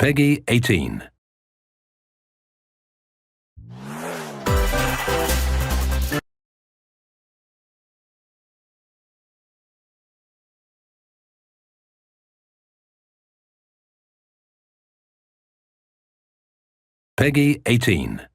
Peggy 18. Peggy 18.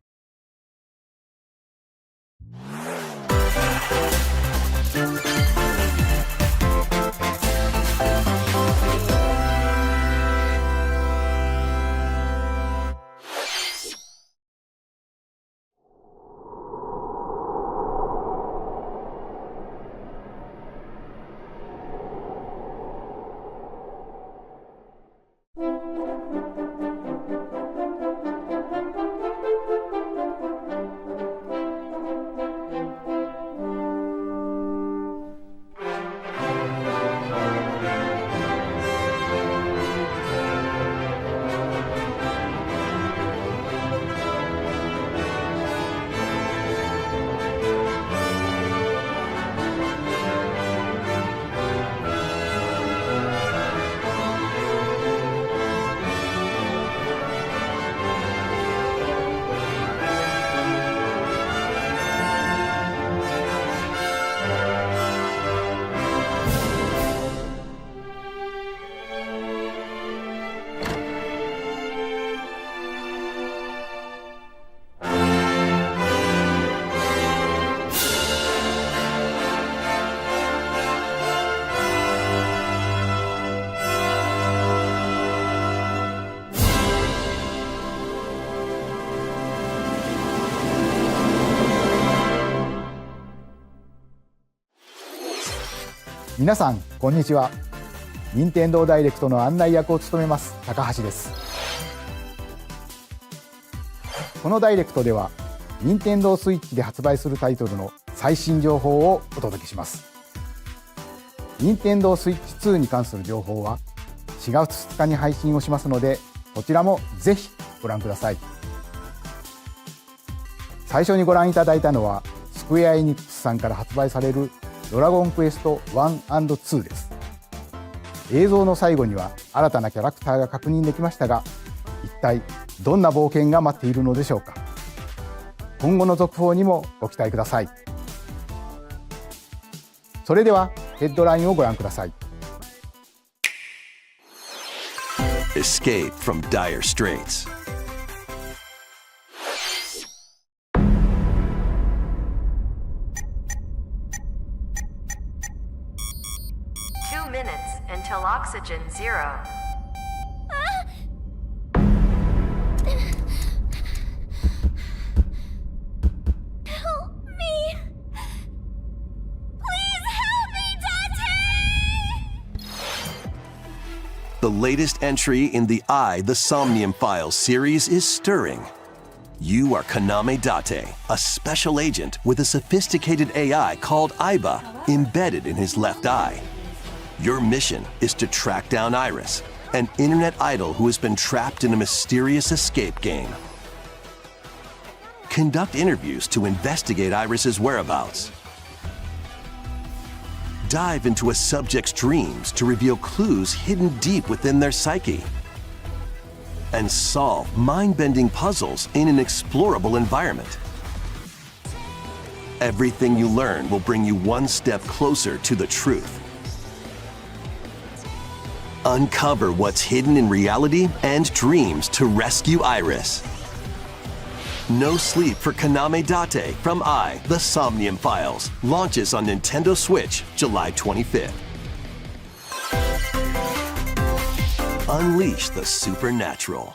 皆さんこんにちは。任天堂ダイレクトの案内役を務めます高橋です。このダイレクトでは任天堂スイッチで発売するタイトルの最新情報をお届けします。任天堂スイッチ2に関する情報は4月2日に配信をしますので、こちらもぜひご覧ください。最初にご覧いただいたのはスクエアエニックスさんから発売されるドラゴンクエスト 1&2 です。映像の最後には新たなキャラクターが確認できましたが、一体どんな冒険が待っているのでしょうか。今後の続報にもご期待ください。それではヘッドラインをご覧ください。 Escape from dire straits. Until oxygen zero. Help me! Please help me, Dante! The latest entry in the The Somnium Files series is stirring. You are Kaname Date, a special agent with a sophisticated AI called Aiba embedded in his left eye. Your mission is to track down Iris, an internet idol who has been trapped in a mysterious escape game. Conduct interviews to investigate Iris's whereabouts. Dive into a subject's dreams to reveal clues hidden deep within their psyche. And solve mind-bending puzzles in an explorable environment. Everything you learn will bring you one step closer to the truth. Uncover what's hidden in reality and dreams to rescue Iris. No Sleep for Kaname Date from The Somnium Files launches on Nintendo Switch July 25th. Unleash the supernatural.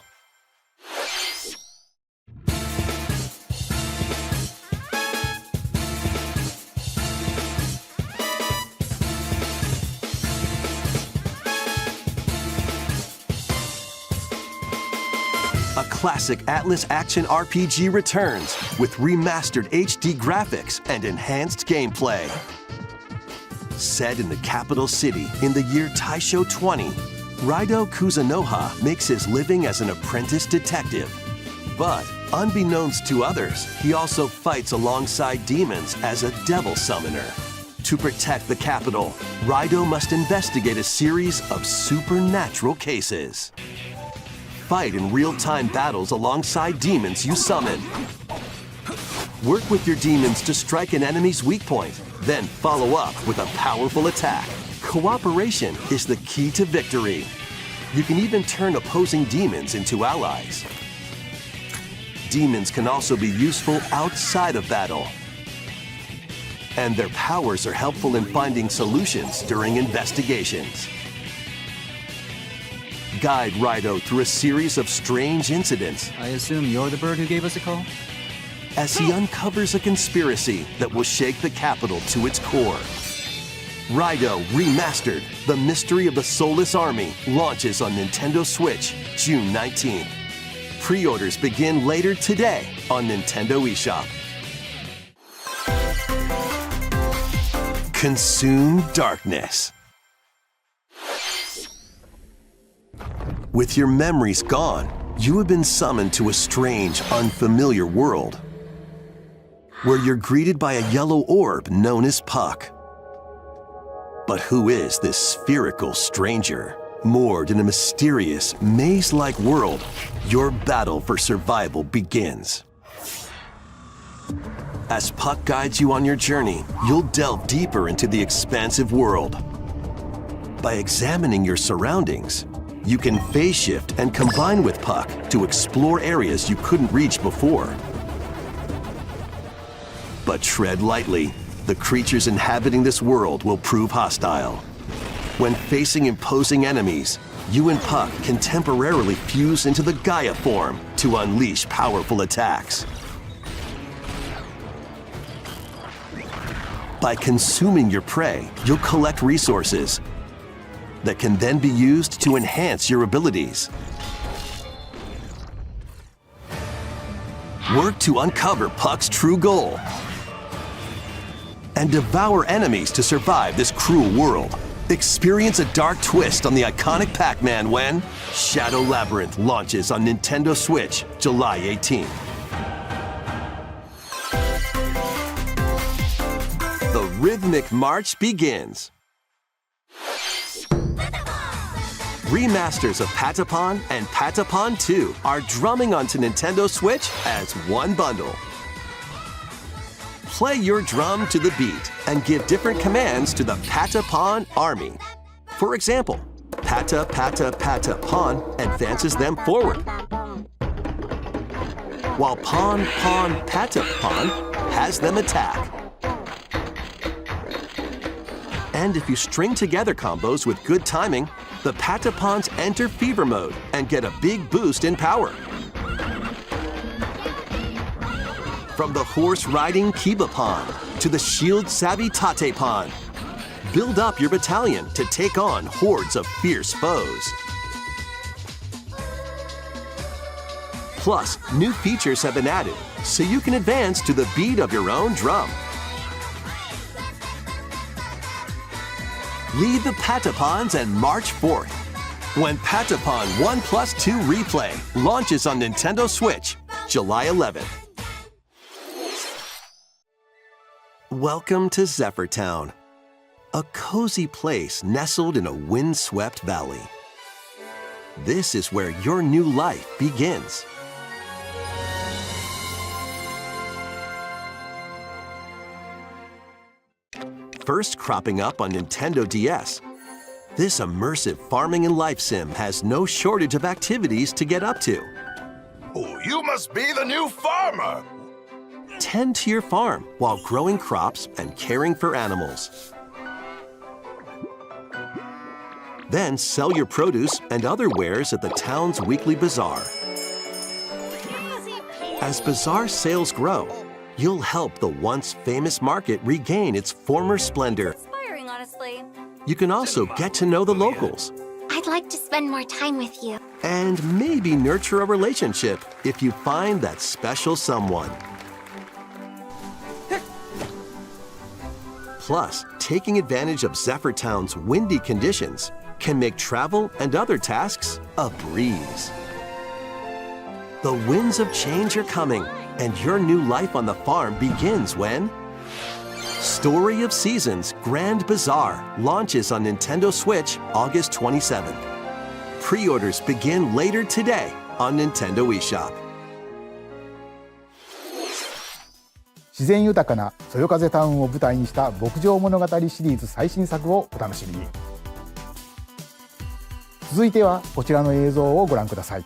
A classic Atlas action RPG returns with remastered HD graphics and enhanced gameplay. Set in the capital city in the year Taisho 20, Raido Kuzunoha makes his living as an apprentice detective. But unbeknownst to others, he also fights alongside demons as a devil summoner. To protect the capital, Raido must investigate a series of supernatural cases. fight in real-time battles alongside demons you summon. Work with your demons to strike an enemy's weak point, then follow up with a powerful attack. Cooperation is the key to victory. You can even turn opposing demons into allies. Demons can also be useful outside of battle. And their powers are helpful in finding solutions during investigations. Guide Rido through a series of strange incidents I assume you're the bird who gave us a call? as he uncovers a conspiracy that will shake the capital to its core. Rido Remastered, The Mystery of the Soulless Army, launches on Nintendo Switch June 19th. Pre-orders begin later today on Nintendo eShop. Consume darkness. With your memories gone, you have been summoned to a strange, unfamiliar world, where you're greeted by a yellow orb known as Puck. But who is this spherical stranger? Moored in a mysterious, maze-like world, your battle for survival begins. As Puck guides you on your journey, you'll delve deeper into the expansive world. By examining your surroundings, you can phase shift and combine with Puck to explore areas you couldn't reach before. But tread lightly. The creatures inhabiting this world will prove hostile. When facing imposing enemies, you and Puck can temporarily fuse into the Gaia form to unleash powerful attacks. By consuming your prey, you'll collect resources that can then be used to enhance your abilities. Work to uncover Puck's true goal and devour enemies to survive this cruel world. Experience a dark twist on the iconic Pac-Man when Shadow Labyrinth launches on Nintendo Switch July 18th. The rhythmic march begins. Remasters of Patapon and Patapon 2 are drumming onto Nintendo Switch as one bundle. Play your drum to the beat and give different commands to the Patapon army. For example, Pata Pata Patapon advances them forward, while Pon Pon Patapon has them attack. And if you string together combos with good timing, the Patapons enter fever mode and get a big boost in power. From the horse-riding Kibapon to the shield-savvy Tatepon, build up your battalion to take on hordes of fierce foes. Plus, new features have been added, so you can advance to the beat of your own drum. Lead the Patapons and march forth when Patapon 1+2 Replay launches on Nintendo Switch July 11th. Welcome to Zephyr Town, a cozy place nestled in a windswept valley. This is where your new life begins. First cropping up on Nintendo DS, this immersive farming and life sim has no shortage of activities to get up to. Oh, you must be the new farmer! Tend to your farm while growing crops and caring for animals. Then sell your produce and other wares at the town's weekly bazaar. As bazaar sales grow, you'll help the once famous market regain its former splendor. Inspiring, honestly. You can also get to know the locals I'd like to spend more time with you. and maybe nurture a relationship if you find that special someone. Plus, taking advantage of Zephyr Town's windy conditions can make travel and other tasks a breeze. The winds of change are coming, and your new life on the farm begins when Story of Seasons Grand Bazaar launches on Nintendo Switch August 27th. Pre-orders begin later today on Nintendo eShop. 自然豊かなそよ風タウンを舞台にした牧場物語シリーズ最新作をお楽しみに。続いてはこちらの映像をご覧ください。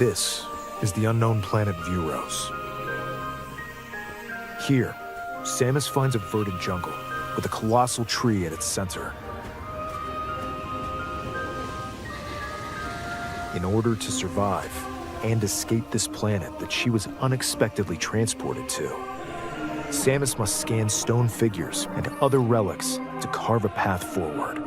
This is the unknown planet Vuros. Here, Samus finds a verdant jungle with a colossal tree at its center. In order to survive and escape this planet that she was unexpectedly transported to, Samus must scan stone figures and other relics to carve a path forward.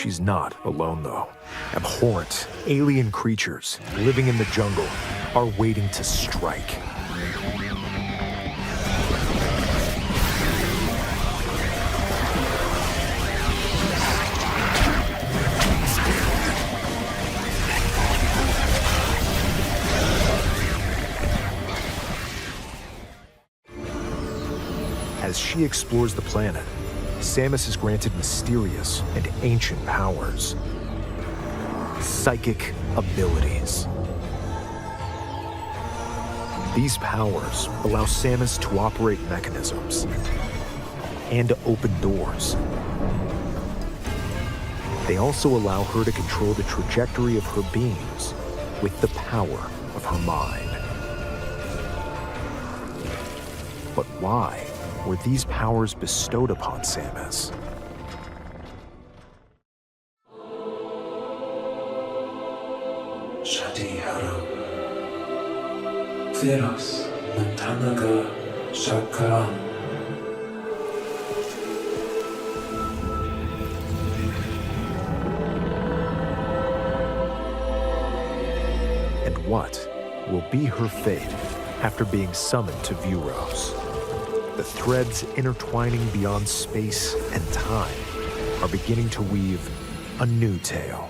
She's not alone, though. Abhorrent, alien creatures living in the jungle are waiting to strike. As she explores the planet, Samus is granted mysterious and ancient powers. Psychic abilities. These powers allow Samus to operate mechanisms and to open doors. They also allow her to control the trajectory of her beams with the power of her mind. But why were these powers bestowed upon Samus? And what will be her fate after being summoned to Vuros? The threads intertwining beyond space and time are beginning to weave a new tale.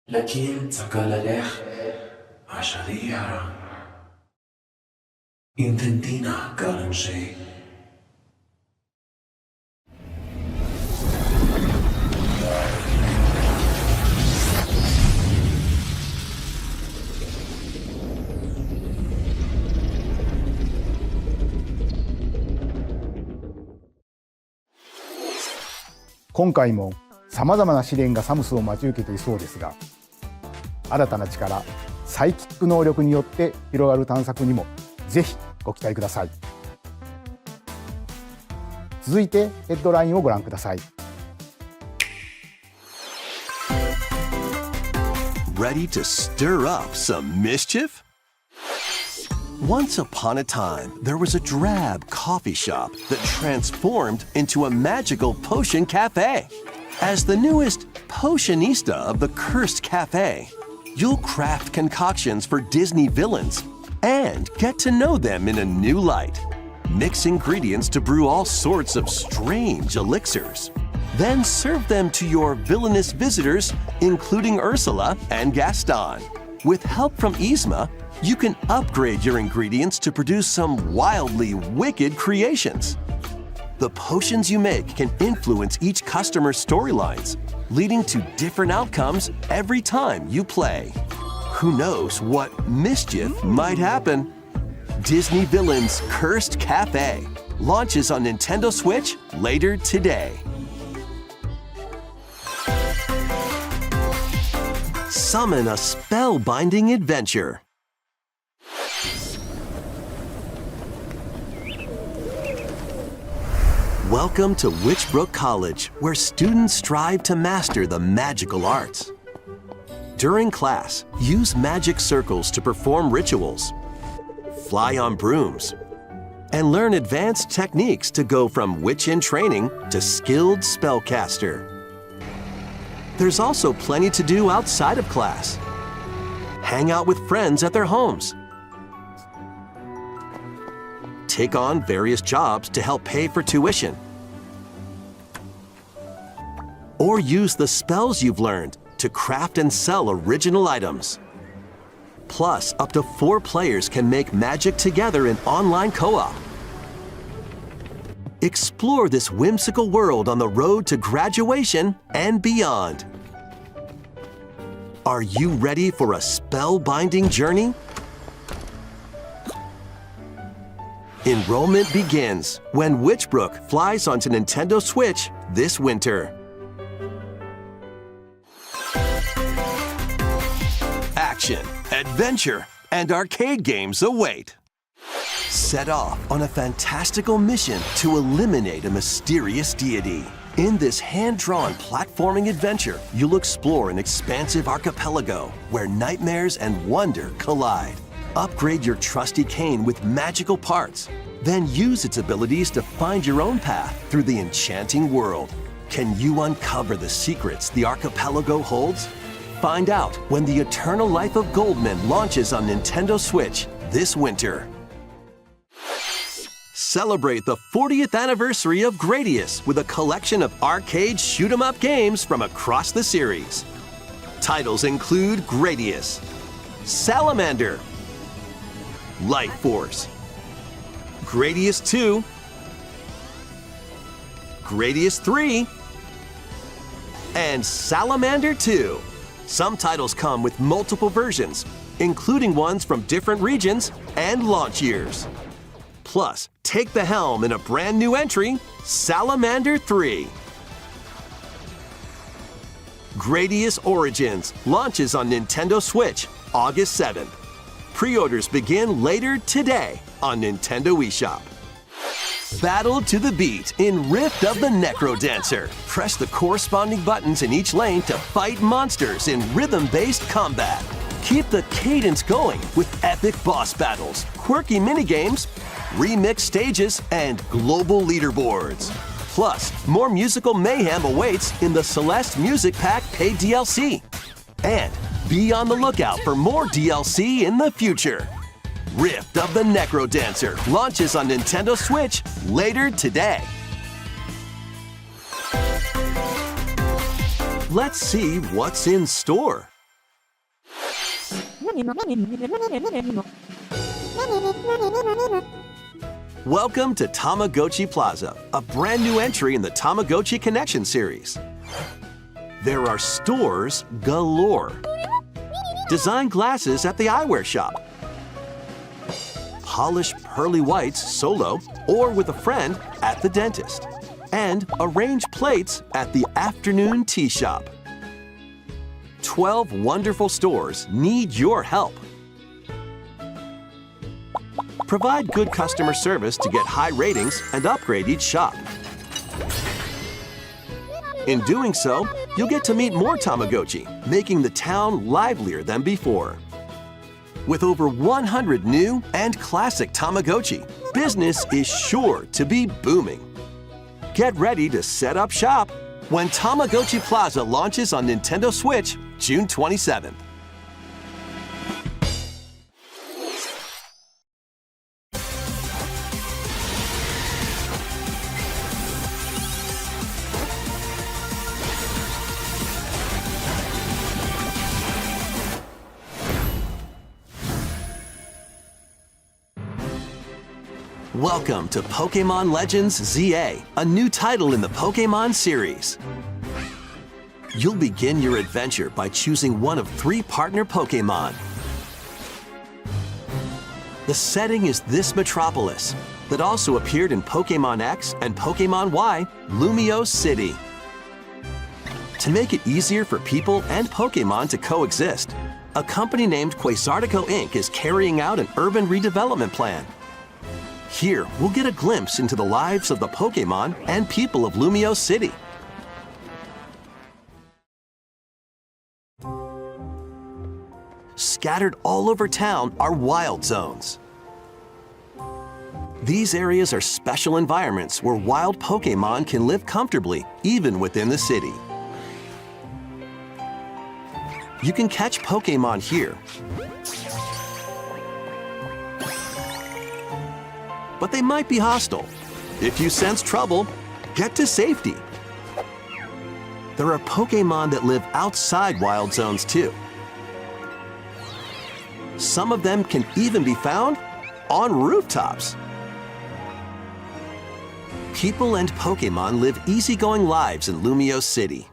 لكن تكالاليخ عشرية Intentina Kalanshi.今回もさまざまな試練がサムスを待ち受けていそうですが、新たな力、サイキック能力によって広がる探索にもぜひご期待ください。続いてヘッドラインをご覧ください。Ready to stir up some mischief? Once upon a time, there was a drab coffee shop that transformed into a magical potion cafe. As the newest potionista of the Cursed Cafe, you'll craft concoctions for Disney villains and get to know them in a new light. Mix ingredients to brew all sorts of strange elixirs. Then serve them to your villainous visitors, including Ursula and Gaston. With help from Yzma, you can upgrade your ingredients to produce some wildly wicked creations. The potions you make can influence each customer's storylines, leading to different outcomes every time you play. Who knows what mischief might happen? Disney Villains Cursed Cafe launches on Nintendo Switch later today. Summon a spellbinding adventure. Welcome to Witchbrook College, where students strive to master the magical arts. During class, use magic circles to perform rituals, fly on brooms, and learn advanced techniques to go from witch in training to skilled spellcaster. There's also plenty to do outside of class. Hang out with friends at their homes. Take on various jobs to help pay for tuition. Or use the spells you've learned to craft and sell original items. Plus, up to 4 players can make magic together in online co-op. Explore this whimsical world on the road to graduation and beyond. Are you ready for a spellbinding journey? Enrollment begins when Witchbrook flies onto Nintendo Switch this winter. Action, adventure, and arcade games await. Set off on a fantastical mission to eliminate a mysterious deity. In this hand-drawn platforming adventure, you'll explore an expansive archipelago where nightmares and wonder collide. Upgrade your trusty cane with magical parts, then use its abilities to find your own path through the enchanting world. Can you uncover the secrets the archipelago holds? Find out when the Eternal Life of Goldman launches on Nintendo Switch this winter. Celebrate the 40th anniversary of Gradius with a collection of arcade shoot-'em-up games from across the series. Titles include Gradius, Salamander, Light Force, Gradius 2, Gradius 3, and Salamander 2. Some titles come with multiple versions, including ones from different regions and launch years. Plus, take the helm in a brand new entry, Salamander 3. Gradius Origins launches on Nintendo Switch August 7th. Pre-orders begin later today on Nintendo eShop. Battle to the beat in Rift of the Necrodancer. Press the corresponding buttons in each lane to fight monsters in rhythm-based combat. Keep the cadence going with epic boss battles, quirky minigames, remix stages, and global leaderboards. Plus, more musical mayhem awaits in the Celeste Music Pack paid DLC. And be on the lookout for more DLC in the future. Rift of the Necrodancer launches on Nintendo Switch later today. Let's see what's in store. Welcome to Tamagotchi Plaza, a brand new entry in the Tamagotchi Connection series. There are stores galore. Design glasses at the eyewear shop. Polish pearly whites solo or with a friend at the dentist. And arrange plates at the afternoon tea shop. 12 wonderful stores need your help. Provide good customer service to get high ratings and upgrade each shop. In doing so, you'll get to meet more Tamagotchi, making the town livelier than before. With over 100 new and classic Tamagotchi, business is sure to be booming. Get ready to set up shop when Tamagotchi Plaza launches on Nintendo Switch June 27th. Welcome to Pokémon Legends ZA, a new title in the Pokémon series. You'll begin your adventure by choosing one of 3 partner Pokémon. The setting is this metropolis that also appeared in Pokémon X and Pokémon Y, Lumiose City. To make it easier for people and Pokémon to coexist, a company named Quasartico Inc. is carrying out an urban redevelopment plan. Here, we'll get a glimpse into the lives of the Pokémon and people of Lumio City. Scattered all over town are wild zones. These areas are special environments where wild Pokémon can live comfortably, even within the city. You can catch Pokémon here, but they might be hostile. If you sense trouble, get to safety. There are Pokémon that live outside wild zones too. Some of them can even be found on rooftops. People and Pokémon live easygoing lives in Lumio City.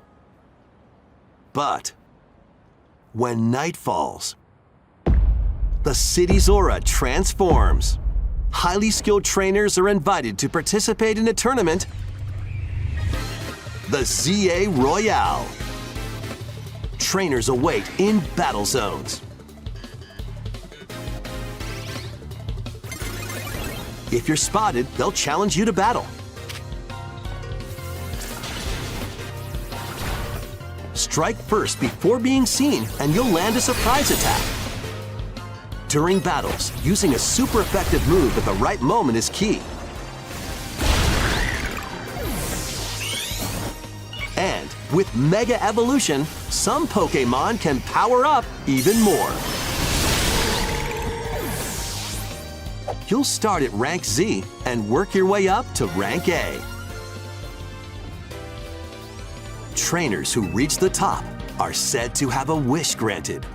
But when night falls, the city's aura transforms. Highly skilled trainers are invited to participate in a tournament, the ZA Royale. Trainers await in battle zones. If you're spotted, they'll challenge you to battle. Strike first before being seen, and you'll land a surprise attack. During battles, using a super effective move at the right moment is key. And with Mega Evolution, some Pokémon can power up even more. You'll start at Rank Z and work your way up to Rank A. Trainers who reach the top are said to have a wish granted.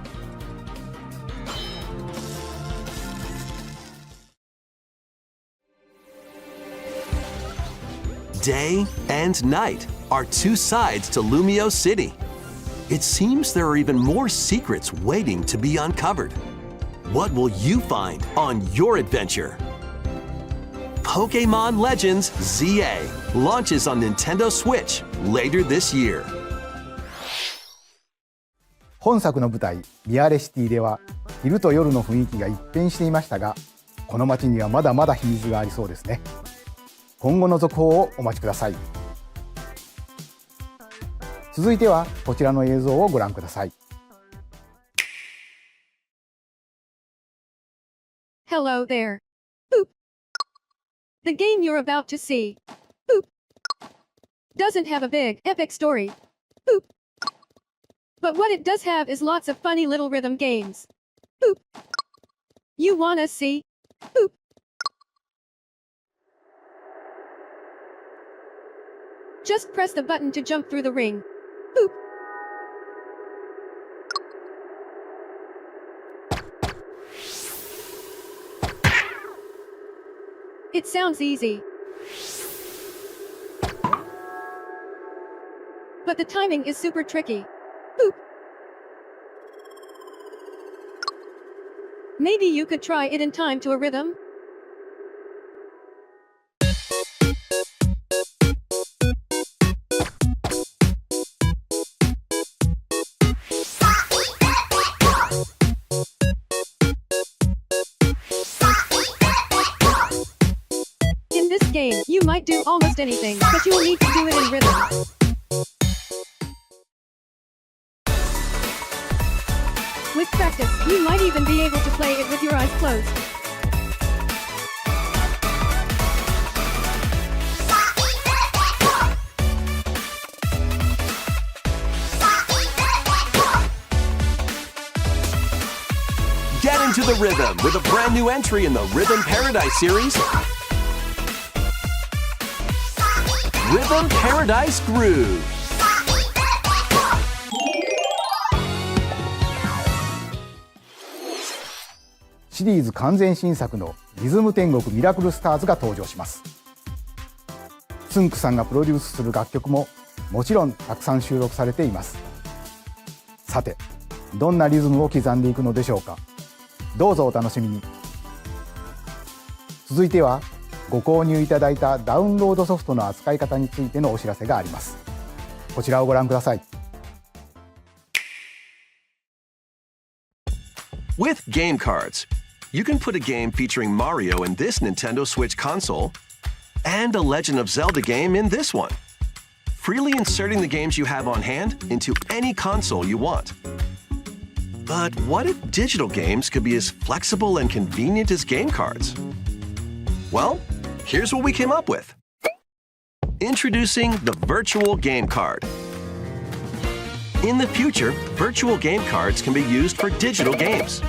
Day and night are two sides to Lumio City. It seems there are even more secrets waiting to be uncovered. What will you find on your adventure? Pokémon Legends ZA launches on Nintendo Switch later this year. 本作の舞台ミアレシティでは昼と夜の雰囲気が一変していましたが、この街にはまだまだ秘密がありそうですね。今後の続報をお待ちください。続いてはこちらの映像をご覧ください。Hello there. Boop. The game you're about to see, boop, doesn't have a big, epic story, boop. But what it does have is lots of funny little rhythm games, boop. You wanna see? Boop. Just press the button to jump through the ring, boop. It sounds easy. But the timing is super tricky. Boop. Maybe you could try it in time to a rhythm? Game, you might do almost anything, but you'll need to do it in rhythm. With practice, you might even be able to play it with your eyes closed. Get into the rhythm with a brand new entry in the Rhythm Paradise series, Rhythm Paradise Groove. シリーズ完全新作のリズム天国ミラクルスターズが登場します。つんくさんがプロデュースする楽曲ももちろんたくさん収録されています。さて、どんなリズムを刻んでいくのでしょうか。どうぞお楽しみに。続いてはご購入いただいたダウンロードソフトの扱い方についてのお知らせがあります。こちらをご覧ください。With game cards, You can put a game featuring Mario in this Nintendo Switch console and a Legend of Zelda game in this one, freely inserting the games you have on hand into any console you want. But what if digital games could be as flexible and convenient as game cards? Well, here's what we came up with. Introducing the Virtual Game Card. In the future, virtual game cards can be used for digital games.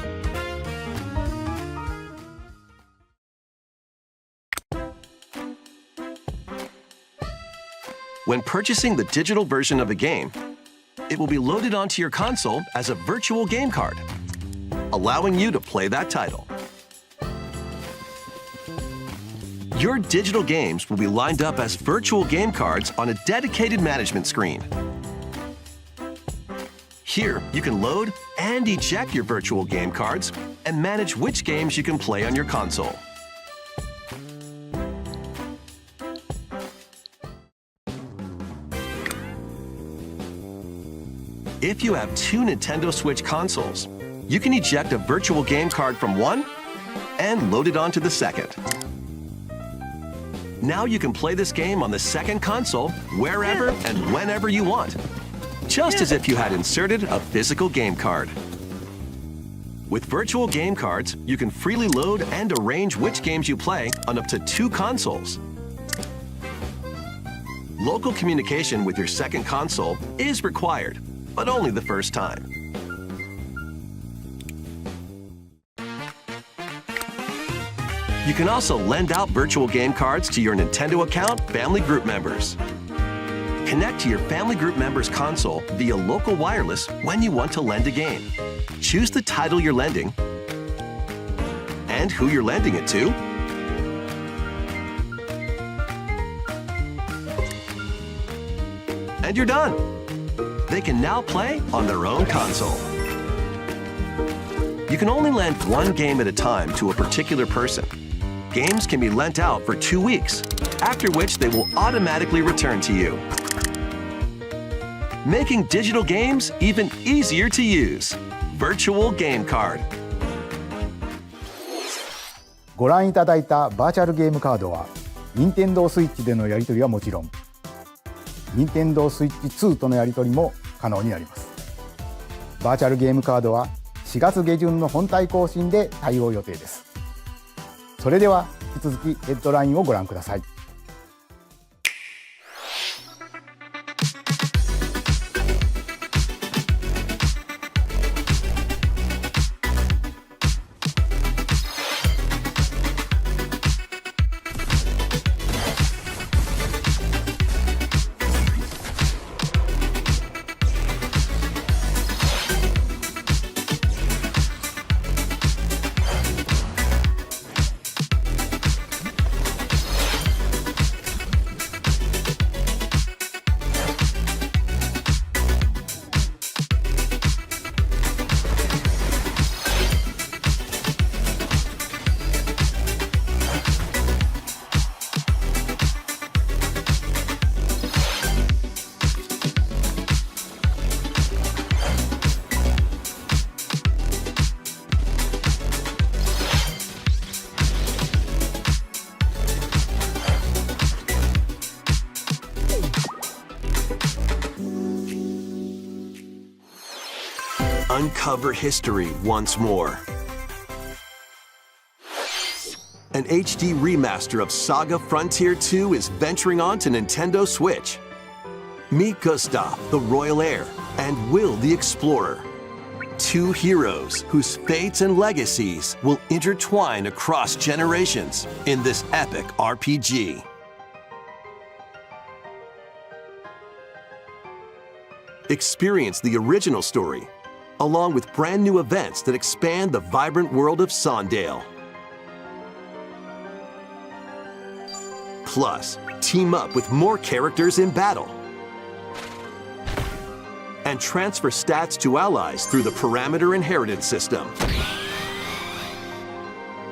When purchasing the digital version of a game, it will be loaded onto your console as a virtual game card, allowing you to play that title. Your digital games will be lined up as virtual game cards on a dedicated management screen. Here, you can load and eject your virtual game cards and manage which games you can play on your console. If you have two Nintendo Switch consoles, you can eject a virtual game card from one and load it onto the second. Now you can play this game on the second console wherever and whenever you want, just as if you had inserted a physical game card. With virtual game cards, you can freely load and arrange which games you play on up to two consoles. Local communication with your second console is required, but only the first time. You can also lend out virtual game cards to your Nintendo account family group members. Connect to your family group members' console via local wireless when you want to lend a game. Choose the title you're lending and who you're lending it to. And you're done. They can now play on their own console. You can only lend one game at a time to a particular person. Games can be lent out for 2 weeks, after which they will automatically return to you. Making digital games even easier to use. Virtual Game Card. ご覧いただいたバーチャルゲームカードは、Nintendo Switch でのやり取りはもちろん、Nintendo Switch 2とのやり取りも可能になります。バーチャルゲームカードは4月下旬の本体更新で対応予定です。それでは引き続きヘッドラインをご覧ください。Uncover history once more. An HD remaster of Saga Frontier 2 is venturing on to Nintendo Switch. Meet Gustav, the royal heir, and Will the explorer. Two heroes whose fates and legacies will intertwine across generations in this epic RPG. Experience the original story, along with brand new events that expand the vibrant world of Sondale. Plus, team up with more characters in battle. And transfer stats to allies through the parameter inheritance system.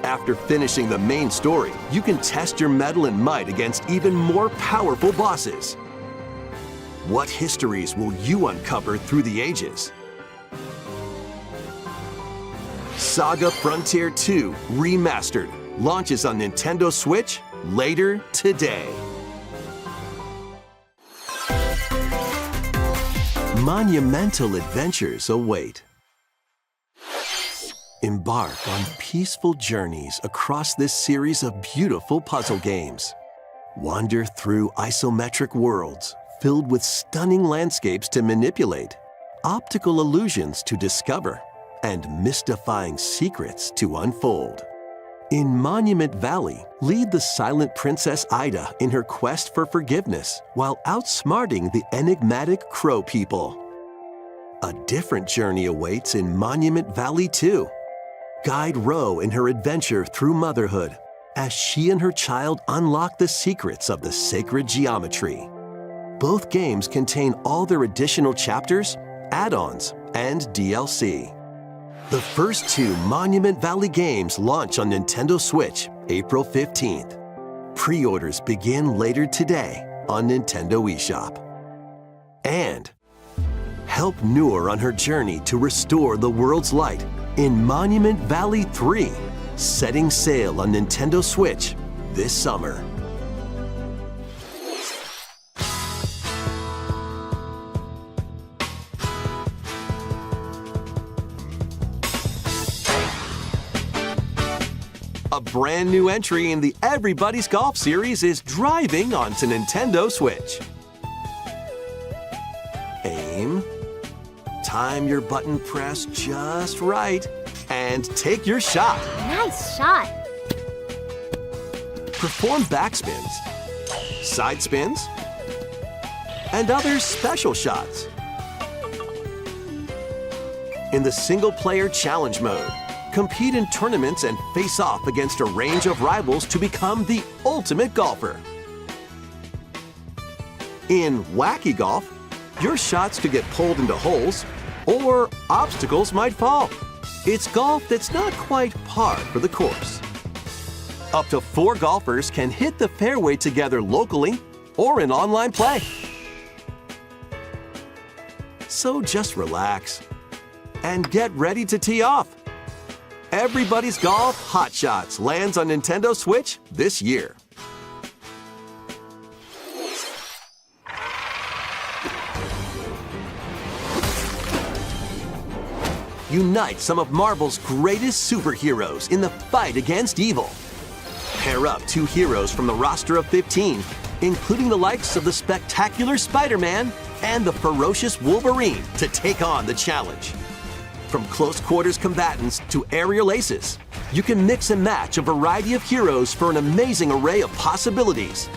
After finishing the main story, you can test your mettle and might against even more powerful bosses. What histories will you uncover through the ages? Saga Frontier 2 Remastered launches on Nintendo Switch later today. Monumental adventures await. Embark on peaceful journeys across this series of beautiful puzzle games. Wander through isometric worlds filled with stunning landscapes to manipulate, optical illusions to discover, and mystifying secrets to unfold. In Monument Valley, lead the silent Princess Ida in her quest for forgiveness while outsmarting the enigmatic Crow people. A different journey awaits in Monument Valley 2. Guide Ro in her adventure through motherhood as she and her child unlock the secrets of the sacred geometry. Both games contain all their additional chapters, add-ons, and DLC. The first two Monument Valley games launch on Nintendo Switch April 15th. Pre-orders begin later today on Nintendo eShop. And help Noor on her journey to restore the world's light in Monument Valley 3, setting sail on Nintendo Switch this summer. A brand new entry in the Everybody's Golf series is driving onto Nintendo Switch. Aim, time your button press just right, and take your shot. Nice shot. Perform backspins, side spins, and other special shots. In the single-player challenge mode, compete in tournaments and face off against a range of rivals to become the ultimate golfer. In Wacky Golf, your shots could get pulled into holes, or obstacles might fall. It's golf that's not quite par for the course. Up to 4 golfers can hit the fairway together locally or in online play. So just relax and get ready to tee off. Everybody's Golf Hot Shots lands on Nintendo Switch this year. Unite some of Marvel's greatest superheroes in the fight against evil. Pair up 2 heroes from the roster of 15, including the likes of the spectacular Spider-Man and the ferocious Wolverine, to take on the challenge. From close quarters combatants to aerial aces, you can mix and match a variety of heroes for an amazing array of possibilities.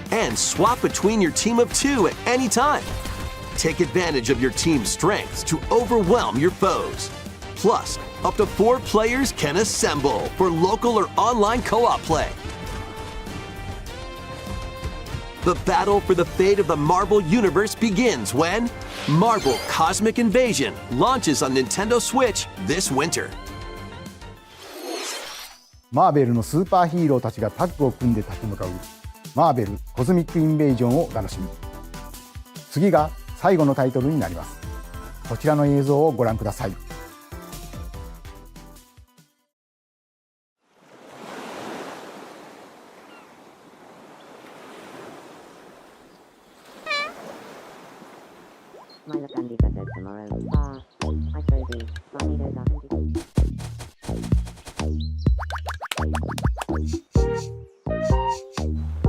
And swap between your team of 2 at any time. Take advantage of your team's strengths to overwhelm your foes. Plus, up to 4 players can assemble for local or online co-op play. The battle for the fate of the Marvel Universe begins when Marvel Cosmic Invasion launches on Nintendo Switch this winter. マーベルのスーパーヒーローたちがタッグを組んで立ち向かうマーベルコズミックインベージョンをお楽しみ。次が最後のタイトルになります。こちらの映像をご覧ください。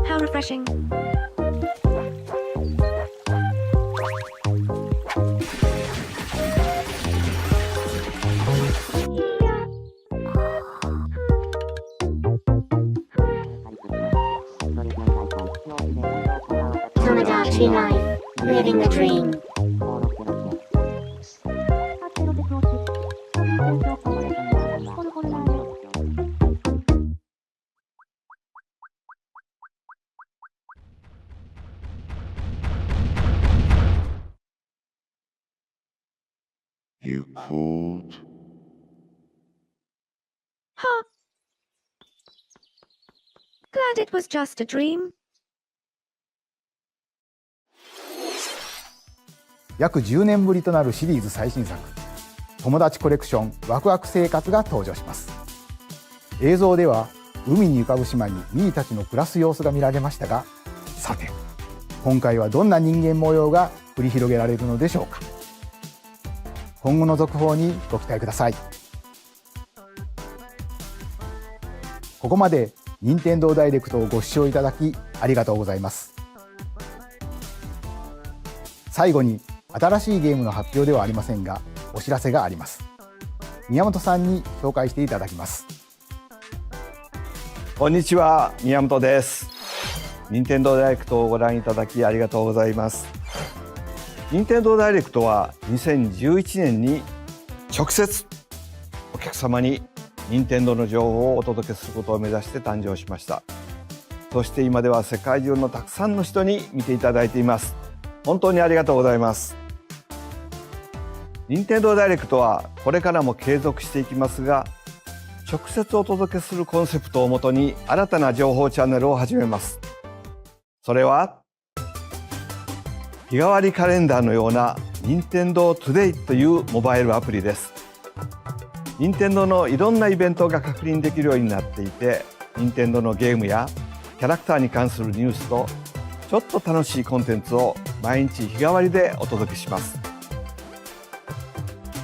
How refreshing. Tomodachi Life, living the dream. You called? Huh. Glad it was just a dream. 約10年ぶりとなるシリーズ最新作「友達コレクションワクワク生活が登場します。映像では海に浮かぶ島にミーたちの暮らす様子が見られましたが、さて今回はどんな人間模様が繰り広げられるのでしょうか。今後の続報にご期待ください。ここまで任天堂ダイレクトをご視聴いただきありがとうございます。最後に新しいゲームの発表ではありませんが、お知らせがあります。宮本さんに紹介していただきます。こんにちは、宮本です。任天堂ダイレクトをご覧いただきありがとうございます。任天堂ダイレクトは2011年に直接お客様に任天堂の情報をお届けすることを目指して誕生しました。そして今では世界中のたくさんの人に見ていただいています。本当にありがとうございます。任天堂ダイレクトはこれからも継続していきますが、直接お届けするコンセプトをもとに新たな情報チャンネルを始めます。それは日替わりカレンダーのような任天堂トゥデイというモバイルアプリです。任天堂のいろんなイベントが確認できるようになっていて、任天堂のゲームやキャラクターに関するニュースとちょっと楽しいコンテンツを毎日日替わりでお届けします。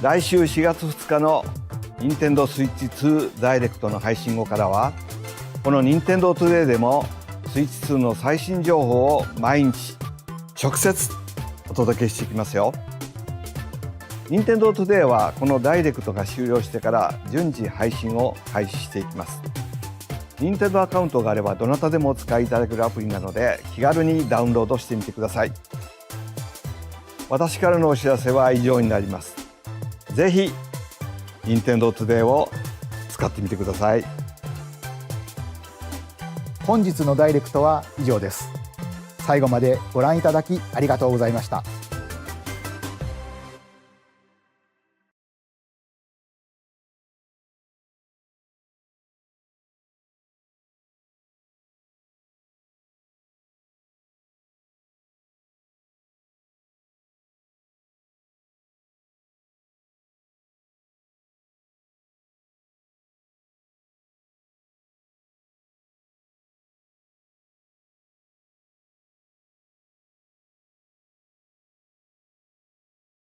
来週4月2日の任天堂スイッチ2ダイレクトの配信後からは、この任天堂トゥデイでもスイッチ2の最新情報を毎日直接お届けしていきますよ。任天堂トゥデイはこのダイレクトが終了してから順次配信を開始していきます。任天堂アカウントがあればどなたでもお使いいただけるアプリなので、気軽にダウンロードしてみてください。私からのお知らせは以上になります。ぜひ任天堂トゥデイを使ってみてください。本日のダイレクトは以上です。最後までご覧いただきありがとうございました。